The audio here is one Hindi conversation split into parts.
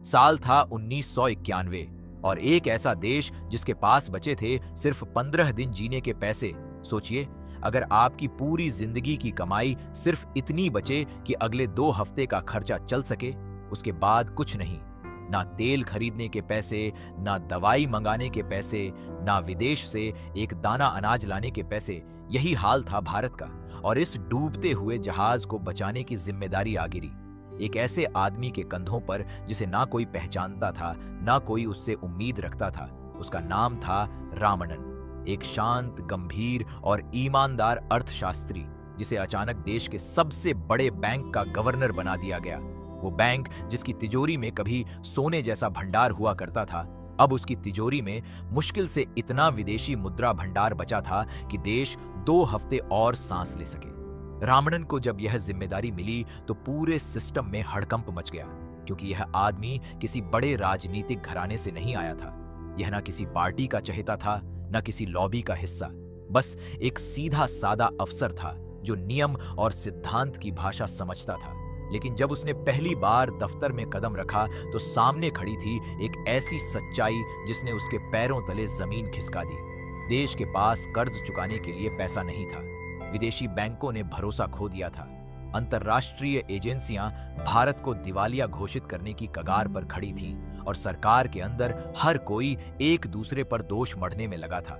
साल था 1991 और एक ऐसा देश जिसके पास बचे थे सिर्फ 15 दिन जीने के पैसे। सोचिए, अगर आपकी पूरी जिंदगी की कमाई सिर्फ इतनी बचे कि अगले 2 हफ्ते का खर्चा चल सके, उसके बाद कुछ नहीं। ना तेल खरीदने के पैसे, ना दवाई मंगाने के पैसे, ना विदेश से एक दाना अनाज लाने के पैसे। यही हाल था भारत का। और इस डूबते हुए जहाज को बचाने की जिम्मेदारी आ गिरी एक ऐसे आदमी के कंधों पर जिसे ना कोई पहचानता था, ना कोई उससे उम्मीद रखता था। उसका नाम था रामनन, एक शांत, गंभीर और ईमानदार अर्थशास्त्री जिसे अचानक देश के सबसे बड़े बैंक का गवर्नर बना दिया गया। वो बैंक जिसकी तिजोरी में कभी सोने जैसा भंडार हुआ करता था, अब उसकी तिजोरी में मुश्किल से इतना विदेशी मुद्रा भंडार बचा था कि देश 2 हफ्ते और सांस ले सके। रामनन को जब यह जिम्मेदारी मिली तो पूरे सिस्टम में हड़कंप मच गया, क्योंकि यह आदमी किसी बड़े राजनीतिक घराने से नहीं आया था। यह ना किसी पार्टी का चहेता था, न किसी लॉबी का हिस्सा। बस एक सीधा सादा अफसर था जो नियम और सिद्धांत की भाषा समझता था। लेकिन जब उसने पहली बार दफ्तर में कदम रखा तो सामने खड़ी थी एक ऐसी सच्चाई जिसने उसके पैरों तले जमीन खिसका दी। देश के पास कर्ज चुकाने के लिए पैसा नहीं था। विदेशी बैंकों ने भरोसा खो दिया था। अंतर्राष्ट्रीय एजेंसियां भारत को दिवालिया घोषित करने की कगार पर खड़ी थीं और सरकार के अंदर हर कोई एक दूसरे पर दोष मढ़ने में लगा था।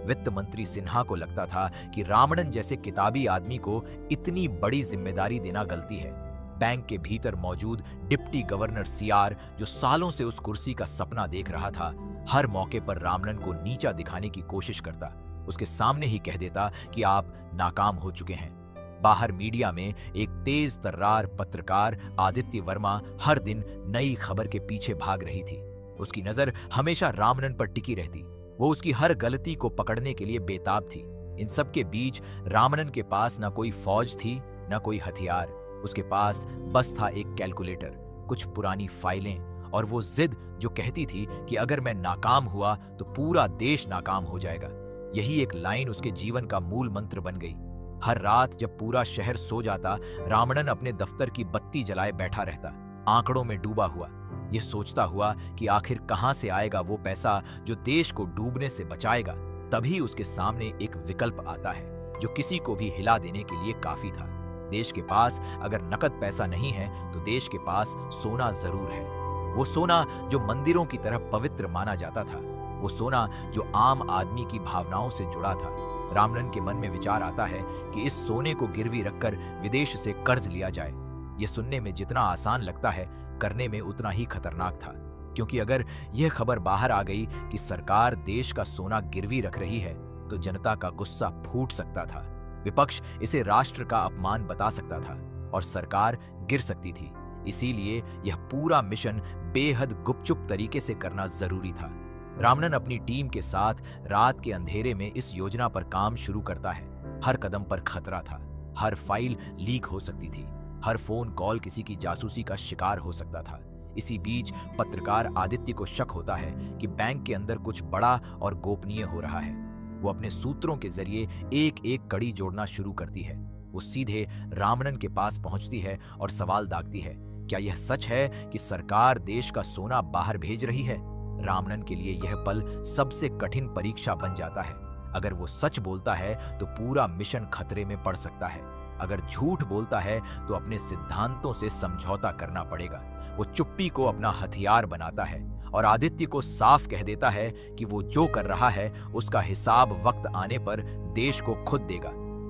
वित्त मंत्री सिन्हा को लगता था कि रामनन जैसे किताबी आदमी को इतनी बड़ी जिम्मेदारी देना गलती है। बैंक के भीतर मौजूद डिप्टी गवर्नर सीआर, जो सालों से उस कुर्सी का सपना देख रहा था, हर मौके पर रामनन को नीचा दिखाने की कोशिश करता। उसके सामने ही कह देता कि आप नाकाम हो चुके हैं। बाहर मीडिया में एक तेज तर्रार पत्रकार आदित्य वर्मा हर दिन नई खबर के पीछे भाग रही थी। उसकी नजर हमेशा रामनन पर टिकी रहती। वो उसकी हर गलती को पकड़ने के लिए बेताब थी। इन सब के बीच रामनन के पास ना कोई फौज थी, ना कोई हथियार। उसके पास बस था एक कैलकुलेटर, कुछ पुरानी फाइलें और वो जिद जो कहती थी कि अगर मैं नाकाम हुआ तो पूरा देश नाकाम हो जाएगा। यही एक लाइन उसके जीवन का मूल मंत्र बन गई। हर रात जब पूरा शहर सो जाता, रामनन अपने दफ्तर की बत्ती जलाए बैठा रहता, आंकड़ों में डूबा हुआ, यह सोचता हुआ कि आखिर कहां से आएगा वो पैसा जो देश को डूबने से बचाएगा। तभी उसके सामने एक विकल्प आता है जो किसी को भी हिला देने के लिए काफी था। देश के पास अगर नकद पैसा नहीं है तो देश के पास सोना जरूर है। वो सोना जो मंदिरों की तरह पवित्र माना जाता था, वो सोना जो आम आदमी की भावनाओं से जुड़ा था। रामनन के मन में विचार आता है कि इस सोने को गिरवी रखकर विदेश से कर्ज लिया जाए। यह सुनने में जितना आसान लगता है, करने में उतना ही खतरनाक था, क्योंकि अगर यह खबर बाहर आ गई कि सरकार देश का सोना गिरवी रख रही है तो जनता का गुस्सा फूट सकता था। विपक्ष इसे राष्ट्र का अपमान बता सकता था और सरकार गिर सकती थी। इसीलिए यह पूरा मिशन बेहद गुपचुप तरीके से करना जरूरी था। रामनन अपनी टीम के साथ रात के अंधेरे में इस योजना पर काम शुरू करता है। हर कदम पर खतरा था, हर फाइल लीक हो सकती थी, हर फोन कॉल किसी की जासूसी का शिकार हो सकता था। इसी बीच पत्रकार आदित्य को शक होता है कि बैंक के अंदर कुछ बड़ा और गोपनीय हो रहा है। वो अपने सूत्रों के जरिए एक एक कड़ी जोड़ना शुरू करती है। वो सीधे रामनन के पास पहुंचती है और सवाल दागती है, क्या यह सच है कि सरकार देश का सोना बाहर भेज रही है? रामनन के लिए यह पल सबसे कठिन परीक्षा बन जाता है। अगर वो सच बोलता है तो पूरा मिशन खतरे में पड़ सकता है। अगर झूठ बोलता है तो अपने सिद्धांतों से समझौता करना पड़ेगा। वो चुप्पी को अपना हथियार बनाता है और आदित्य को साफ कह देता है कि वो जो कर रहा है उसका हिसाब वक्त आने पर देश को खुद देगा,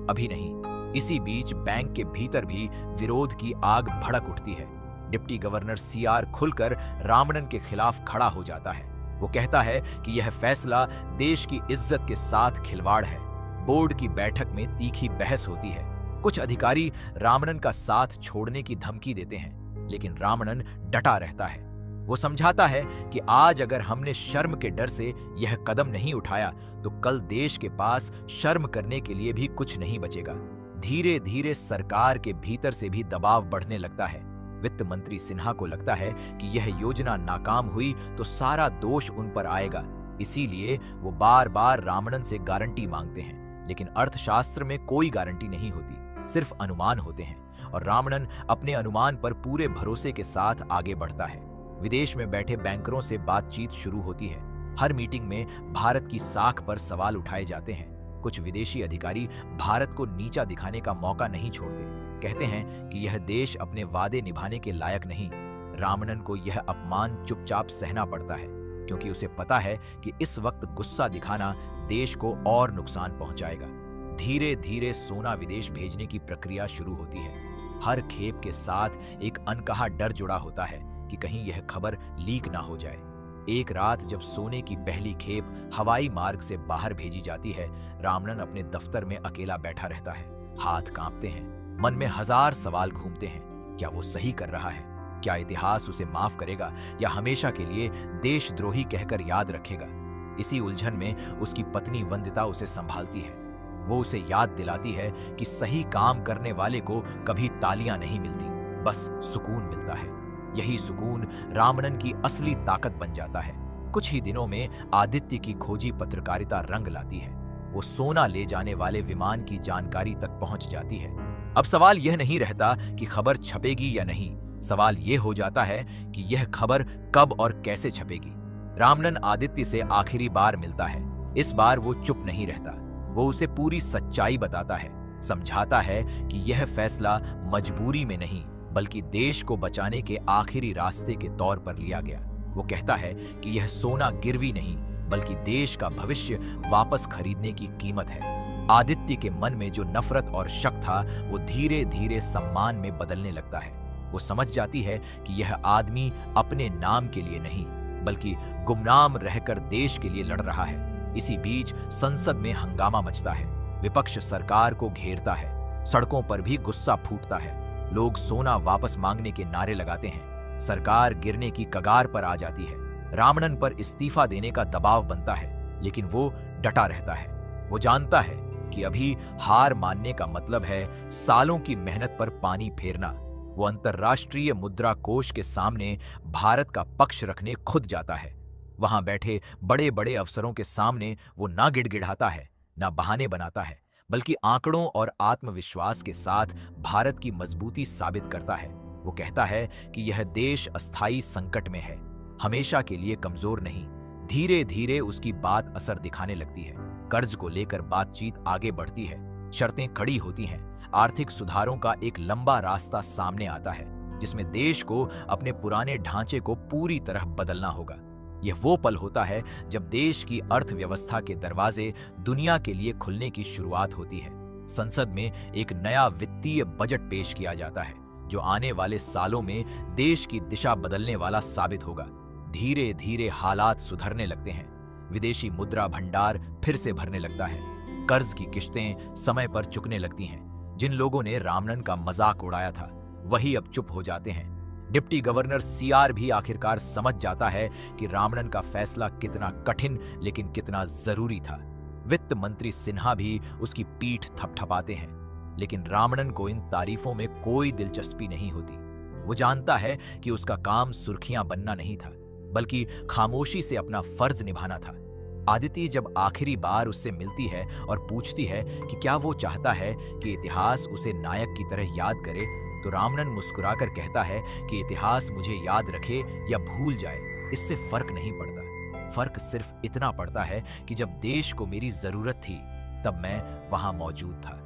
अभी नहीं। इसी बीच बैंक के भीतर भी विरोध की आग भड़क उठती है। डिप्टी गवर्नर सीआर खुलकर रामनन के खिलाफ खड़ा हो जाता है। वो कहता है कि यह फैसला देश की इज्जत के साथ खिलवाड़ है। बोर्ड की बैठक में तीखी बहस होती है। कुछ अधिकारी रामनन का साथ छोड़ने की धमकी देते हैं, लेकिन रामनन डटा रहता है। वो समझाता है कि आज अगर हमने शर्म के डर से यह कदम नहीं उठाया तो कल देश के पास शर्म करने के लिए भी कुछ नहीं बचेगा। धीरे धीरे सरकार के भीतर से भी दबाव बढ़ने लगता है। वित्त मंत्री सिन्हा को लगता है कि यह योजना नाकाम हुई तो सारा दोष उन पर आएगा। इसीलिए वो बार बार रामनन से गारंटी मांगते हैं, लेकिन अर्थशास्त्र में कोई गारंटी नहीं होती, सिर्फ अनुमान होते हैं। और रामनन अपने अनुमान पर पूरे भरोसे के साथ आगे बढ़ता है। विदेश में बैठे बैंकरों से बातचीत शुरू होती है। हर मीटिंग में भारत की साख पर सवाल उठाए जाते हैं। कुछ विदेशी अधिकारी भारत को नीचा दिखाने का मौका नहीं छोड़ते। कहते हैं कि यह देश अपने वादे निभाने के लायक नहीं। रामनन को यह अपमान चुपचाप सहना पड़ता है, क्योंकि उसे पता है कि इस वक्त गुस्सा दिखाना देश को और नुकसान पहुंचाएगा। धीरे धीरे सोना विदेश भेजने की प्रक्रिया शुरू होती है। हर खेप के साथ एक अनकहा डर जुड़ा होता है कि कहीं यह खबर लीक ना हो जाए। एक रात जब सोने की पहली खेप हवाई मार्ग से बाहर भेजी जाती है, रामनन अपने दफ्तर में अकेला बैठा रहता है। हाथ कांपते हैं, मन में हजार सवाल घूमते हैं। क्या वो सही कर रहा है? क्या इतिहास उसे माफ करेगा या हमेशा के लिए देशद्रोही कहकर याद रखेगा? इसी उलझन में उसकी पत्नी वंदिता उसे संभालती है। वो उसे याद दिलाती है कि सही काम करने वाले को कभी तालियां नहीं मिलती, बस सुकून मिलता है। यही सुकून रामनन की असली ताकत बन जाता है। कुछ ही दिनों में आदित्य की खोजी पत्रकारिता रंग लाती है। वो सोना ले जाने वाले विमान की जानकारी तक पहुंच जाती है। अब सवाल यह नहीं रहता कि खबर छपेगी या नहीं, सवाल यह हो जाता है कि यह खबर कब और कैसे छपेगी। रामनन आदित्य से आखिरी बार मिलता है। इस बार वो चुप नहीं रहता। वो उसे पूरी सच्चाई बताता है, समझाता है कि यह फैसला मजबूरी में नहीं बल्कि देश को बचाने के आखिरी रास्ते के तौर पर लिया गया। वो कहता है कि यह सोना गिरवी नहीं बल्कि देश का भविष्य वापस खरीदने की कीमत है। आदित्य के मन में जो नफरत और शक था वो धीरे धीरे सम्मान में बदलने लगता है। वो समझ जाती है कि यह आदमी अपने नाम के लिए नहीं बल्कि गुमनाम रहकर देश के लिए लड़ रहा है। इसी बीच संसद में हंगामा मचता है। विपक्ष सरकार को घेरता है। सड़कों पर भी गुस्सा फूटता है। लोग सोना वापस मांगने के नारे लगाते हैं। सरकार गिरने की कगार पर आ जाती है। रामनन पर इस्तीफा देने का दबाव बनता है, लेकिन वो डटा रहता है। वो जानता है कि अभी हार मानने का मतलब है सालों की मेहनत पर पानी फेरना। वो अंतर्राष्ट्रीय मुद्रा कोष के सामने भारत का पक्ष रखने खुद जाता है। वहां बैठे बड़े बड़े अफसरों के सामने वो ना गिड़गिड़ाता है, ना बहाने बनाता है, बल्कि आंकड़ों और आत्मविश्वास के साथ भारत की मजबूती साबित करता है। वो कहता है कि यह देश अस्थायी संकट में है, हमेशा के लिए कमजोर नहीं। धीरे धीरे उसकी बात असर दिखाने लगती है। कर्ज को लेकर बातचीत आगे बढ़ती है। शर्तें खड़ी होती हैं। आर्थिक सुधारों का एक लंबा रास्ता सामने आता है, जिसमें देश को अपने पुराने ढांचे को पूरी तरह बदलना होगा। यह वो पल होता है जब देश की अर्थव्यवस्था के दरवाजे दुनिया के लिए खुलने की शुरुआत होती है। संसद में एक नया वित्तीय बजट पेश किया जाता है, जो आने वाले सालों में देश की दिशा बदलने वाला साबित होगा। धीरे धीरे हालात सुधरने लगते हैं। विदेशी मुद्रा भंडार फिर से भरने लगता है। कर्ज की किश्तें समय पर चुकने लगती हैं। जिन लोगों ने रामनन का मजाक उड़ाया था, वही अब चुप हो जाते हैं। डिप्टी गवर्नर सीआर भी आखिरकार समझ जाता है कि रामनन का फैसला कितना कठिन लेकिन कितना जरूरी था। वित्त मंत्री सिन्हा भी उसकी पीठ थपथपाते हैं, लेकिन रामनन को इन तारीफों में कोई दिलचस्पी नहीं होती। वो जानता है कि उसका काम सुर्खियां बनना नहीं था, बल्कि खामोशी से अपना फर्ज निभाना था। आदिति जब आखिरी बार उससे मिलती है और पूछती है कि क्या वो चाहता है कि इतिहास उसे नायक की तरह याद करे, तो रामनन मुस्कुराकर कहता है कि इतिहास मुझे याद रखे या भूल जाए, इससे फर्क नहीं पड़ता। फर्क सिर्फ इतना पड़ता है कि जब देश को मेरी जरूरत थी तब मैं वहां मौजूद था।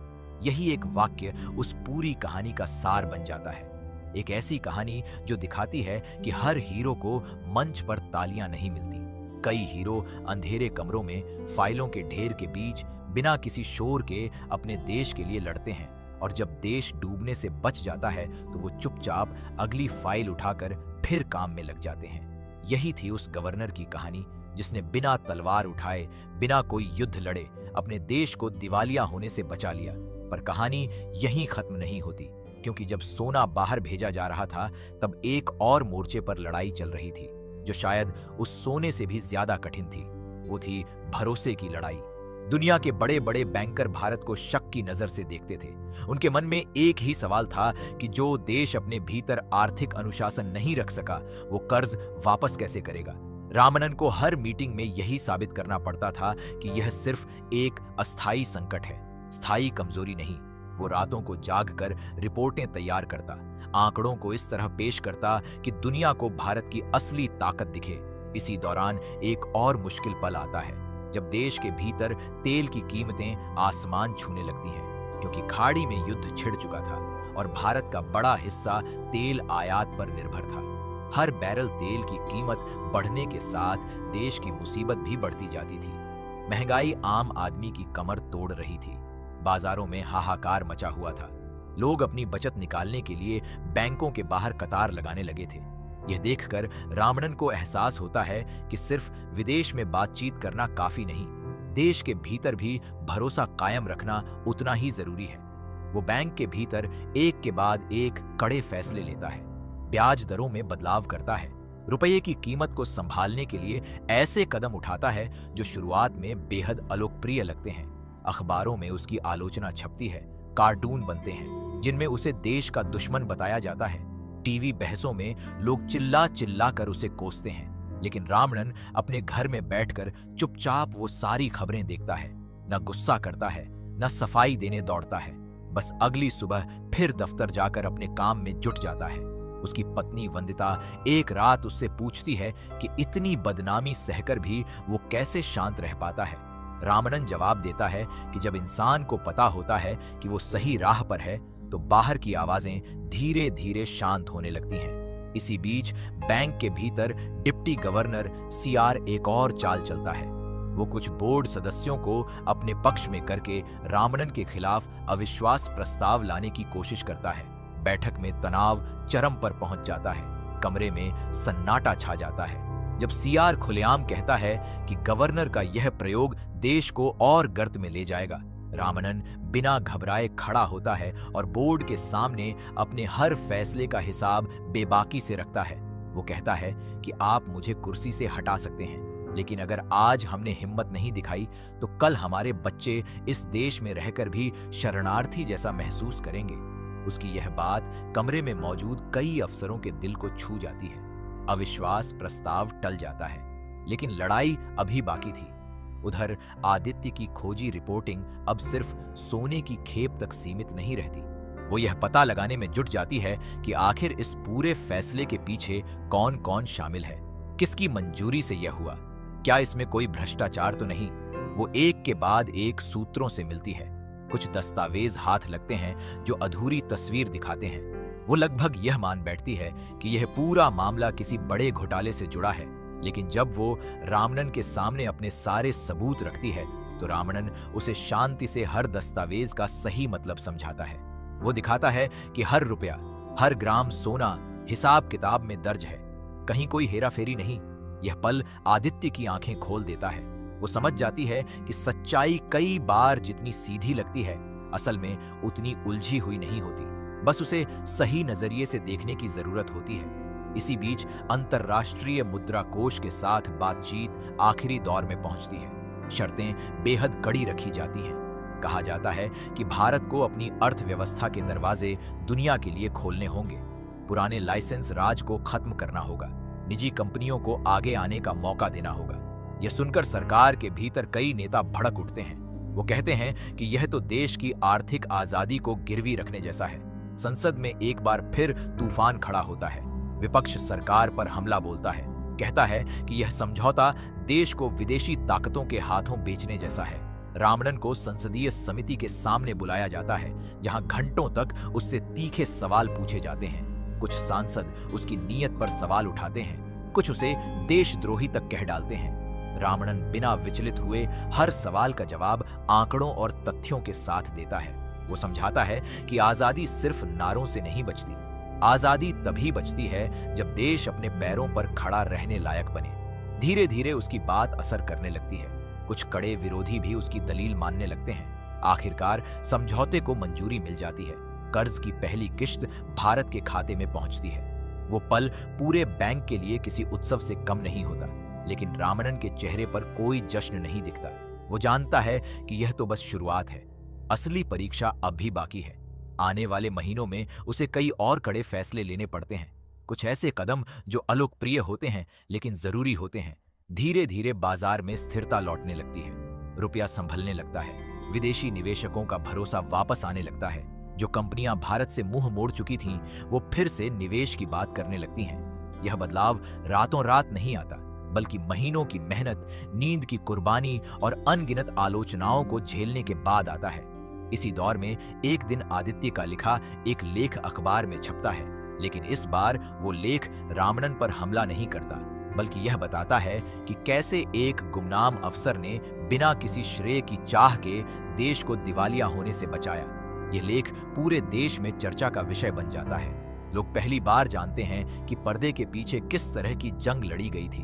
यही एक वाक्य उस पूरी कहानी का सार बन जाता है। एक ऐसी कहानी जो दिखाती है कि हर हीरो को मंच पर तालियां नहीं मिलती। कई हीरो अंधेरे कमरों में फाइलों के ढेर के बीच बिना किसी शोर के अपने देश के लिए लड़ते हैं, और जब देश डूबने से बच जाता है तो वो चुपचाप अगली फाइल उठाकर फिर काम में लग जाते हैं। यही थी उस गवर्नर की कहानी, जिसने बिना तलवार उठाए, बिना कोई युद्ध लड़े अपने देश को दिवालिया होने से बचा लिया। पर कहानी यहीं खत्म नहीं होती, क्योंकि जब सोना बाहर भेजा जा रहा था तब एक और मोर्चे पर लड़ाई चल रही थी, जो शायद उस सोने से भी ज्यादा कठिन थी। वो थी भरोसे की लड़ाई। दुनिया के बड़े बड़े बैंकर भारत को शक की नजर से देखते थे। उनके मन में एक ही सवाल था कि जो देश अपने भीतर आर्थिक अनुशासन नहीं रख सका, वो कर्ज वापस कैसे करेगा। रामनन को हर मीटिंग में यही साबित करना पड़ता था कि यह सिर्फ एक अस्थायी संकट है, स्थायी कमजोरी नहीं। वो रातों को जागकर रिपोर्टें तैयार करता, आंकड़ों को इस तरह पेश करता कि दुनिया को भारत की असली ताकत दिखे। इसी दौरान एक और मुश्किल पल आता है, जब देश के भीतर तेल की कीमतें आसमान छूने लगती हैं, क्योंकि खाड़ी में युद्ध छिड़ चुका था और भारत का बड़ा हिस्सा तेल आयात पर निर्भर था। हर बैरल तेल की कीमत बढ़ने के साथ देश की मुसीबत भी बढ़ती जाती थी। महंगाई आम आदमी की कमर तोड़ रही थी। बाजारों में हाहाकार मचा हुआ था। लोग अपनी बचत निकालने के लिए बैंकों के बाहर कतार लगाने लगे थे। यह देखकर रामणन को एहसास होता है कि सिर्फ विदेश में बातचीत करना काफी नहीं, देश के भीतर भी भरोसा कायम रखना उतना ही जरूरी है। वो बैंक के भीतर एक के बाद एक कड़े फैसले लेता है, ब्याज दरों में बदलाव करता है, रुपये की कीमत को संभालने के लिए ऐसे कदम उठाता है जो शुरुआत में बेहद अलोकप्रिय लगते हैं। अखबारों में उसकी आलोचना छपती है, कार्टून बनते हैं जिनमें उसे देश का दुश्मन बताया जाता है। टीवी बहसों में लोग चिल्ला चिल्ला कर उसे कोसते हैं, लेकिन रामणन अपने घर में बैठकर चुपचाप वो सारी खबरें देखता है। न गुस्सा करता है, न सफाई देने दौड़ता है, बस अगली सुबह फिर दफ्तर जाकर अपने काम में जुट जाता है। उसकी पत्नी वंदिता एक रात उससे पूछती है कि इतनी बदनामी सहकर भी वो कैसे शांत रह पाता है। रामणन जवाब देता है कि जब इंसान को पता होता है कि वो सही राह पर है, तो बाहर की आवाजें धीरे धीरे शांत होने लगती हैं। इसी बीच बैंक के भीतर डिप्टी गवर्नर सीआर एक और चाल चलता है। वो कुछ बोर्ड सदस्यों को अपने पक्ष में करके रामणन के खिलाफ अविश्वास प्रस्ताव लाने की कोशिश करता है। बैठक में तनाव चरम पर पहुंच जाता है। कमरे में सन्नाटा छा जाता है जब सीआर खुलेआम कहता है कि गवर्नर का यह प्रयोग देश को और गर्त में ले जाएगा। रामणन बिना घबराए खड़ा होता है और बोर्ड के सामने अपने हर फैसले का हिसाब बेबाकी से रखता है। वो कहता है कि आप मुझे कुर्सी से हटा सकते हैं, लेकिन अगर आज हमने हिम्मत नहीं दिखाई तो कल हमारे बच्चे इस देश में रहकर भी शरणार्थी जैसा महसूस करेंगे। उसकी यह बात कमरे में मौजूद कई अफसरों के दिल को छू जाती है। अविश्वास प्रस्ताव टल जाता है, लेकिन लड़ाई अभी बाकी थी। उधर आदित्य की खोजी रिपोर्टिंग अब सिर्फ सोने की खेप तक सीमित नहीं रहती। वो यह पता लगाने में जुट जाती है कि आखिर इस पूरे फैसले के पीछे कौन कौन शामिल है, किसकी मंजूरी से यह हुआ, क्या इसमें कोई भ्रष्टाचार तो नहीं। वो एक के बाद एक सूत्रों से मिलती है। कुछ दस्तावेज हाथ लगते हैं जो अधूरी तस्वीर दिखाते हैं। वो लगभग यह मान बैठती है कि यह पूरा मामला किसी बड़े घोटाले से जुड़ा है, लेकिन जब वो रामणन के सामने अपने सारे सबूत रखती है तो रामणन उसे शांति से हर दस्तावेज का सही मतलब समझाता है। वो दिखाता है कि हर रुपया, हर ग्राम सोना हिसाब किताब में दर्ज है, कहीं कोई हेराफेरी नहीं। यह पल आदित्य की आंखें खोल देता है। वो समझ जाती है कि सच्चाई कई बार जितनी सीधी लगती है, असल में उतनी उलझी हुई नहीं होती। बस उसे सही नजरिए से देखने की जरूरत होती है। इसी बीच अंतर्राष्ट्रीय मुद्रा कोष के साथ बातचीत आखिरी दौर में पहुंचती है। शर्तें बेहद कड़ी रखी जाती हैं। कहा जाता है कि भारत को अपनी अर्थव्यवस्था के दरवाजे दुनिया के लिए खोलने होंगे। पुराने लाइसेंस राज को खत्म करना होगा। निजी कंपनियों को आगे आने का मौका देना होगा। यह सुनकर सरकार के भीतर कई नेता भड़क उठते हैं। वो कहते हैं कि यह तो देश की आर्थिक आजादी को गिरवी रखने जैसा है। संसद में एक बार फिर तूफान खड़ा होता है। विपक्ष सरकार पर हमला बोलता है, कहता है कि यह समझौता देश को विदेशी ताकतों के हाथों बेचने जैसा है। रामणन को संसदीय समिति के सामने बुलाया जाता है, जहां घंटों तक उससे तीखे सवाल पूछे जाते हैं। कुछ सांसद उसकी नीयत पर सवाल उठाते हैं, कुछ उसे देशद्रोही तक कह डालते हैं। रामणन बिना विचलित हुए हर सवाल का जवाब आंकड़ों और तथ्यों के साथ देता है। वो समझाता है कि आजादी सिर्फ नारों से नहीं बचती। आजादी तभी बचती है जब देश अपने पैरों पर खड़ा रहने लायक बने। धीरे धीरे उसकी बात असर करने लगती है। कुछ कड़े विरोधी भी उसकी दलील मानने लगते हैं। आखिरकार समझौते को मंजूरी मिल जाती है। कर्ज की पहली किश्त भारत के खाते में पहुंचती है। वो पल पूरे बैंक के लिए किसी उत्सव से कम नहीं होता, लेकिन रामणन के चेहरे पर कोई जश्न नहीं दिखता। वो जानता है कि यह तो बस शुरुआत है, असली परीक्षा अब भी बाकी है। आने वाले महीनों में उसे कई और कड़े फैसले लेने पड़ते हैं। कुछ ऐसे कदम जो अलोकप्रिय होते हैं लेकिन जरूरी होते हैं। धीरे धीरे बाजार में स्थिरता लौटने लगती है, रुपया संभलने लगता है, विदेशी निवेशकों का भरोसा वापस आने लगता है। जो कंपनियां भारत से मुंह मोड़ चुकी थीं, वो फिर से निवेश की बात करने लगती हैं। यह बदलाव रातों रात नहीं आता, बल्कि महीनों की मेहनत, नींद की कुर्बानी और अनगिनत आलोचनाओं को झेलने के बाद आता है। इसी दौर में एक दिन आदित्य का लिखा एक लेख अखबार में छपता है, लेकिन इस बार वो लेख रामनन पर हमला नहीं करता, बल्कि यह बताता है कि कैसे एक गुमनाम अफसर ने बिना किसी श्रेय की चाह के देश को दिवालिया होने से बचाया। यह लेख पूरे देश में चर्चा का विषय बन जाता है। लोग पहली बार जानते हैं कि पर्दे के पीछे किस तरह की जंग लड़ी गई थी।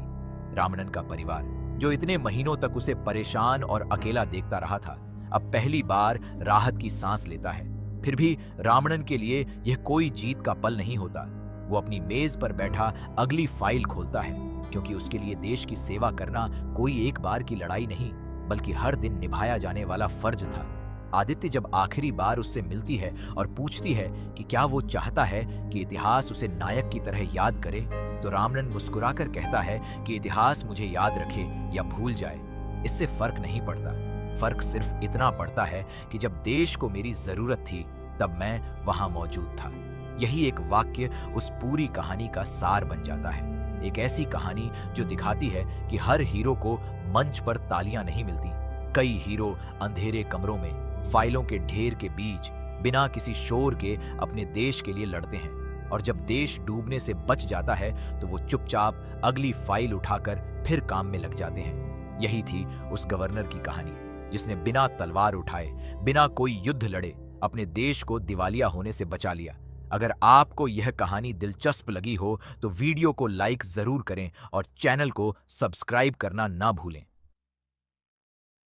रामनन का परिवार, जो इतने महीनों तक उसे परेशान और अकेला देखता रहा था, अब पहली बार राहत की सांस लेता है। फिर भी रामनन के लिए यह कोई जीत का पल नहीं होता। वो अपनी मेज पर बैठा अगली फाइल खोलता है, क्योंकि उसके लिए देश की सेवा करना कोई एक बार की लड़ाई नहीं, बल्कि हर दिन निभाया जाने वाला फर्ज था। आदित्य जब आखिरी बार उससे मिलती है और पूछती है कि क्या वो चाहता है कि इतिहास उसे नायक की तरह याद करे, तो रामनन मुस्कुराकर कहता है कि इतिहास मुझे याद रखे या भूल जाए, इससे फर्क नहीं पड़ता। फर्क सिर्फ इतना पड़ता है कि जब देश को मेरी जरूरत थी, तब मैं वहां मौजूद था। यही एक वाक्य उस पूरी कहानी का सार बन जाता है। एक ऐसी कहानी जो दिखाती है कि हर हीरो को मंच पर तालियां नहीं मिलती। कई हीरो अंधेरे कमरों में, फाइलों के ढेर के बीच, बिना किसी शोर के अपने देश के लिए लड़ते हैं, और जब देश डूबने से बच जाता है तो वो चुपचाप अगली फाइल उठाकर फिर काम में लग जाते हैं। यही थी उस गवर्नर की कहानी, जिसने बिना तलवार उठाए, बिना कोई युद्ध लड़े अपने देश को दिवालिया होने से बचा लिया। अगर आपको यह कहानी दिलचस्प लगी हो तो वीडियो को लाइक जरूर करें और चैनल को सब्सक्राइब करना ना भूलें।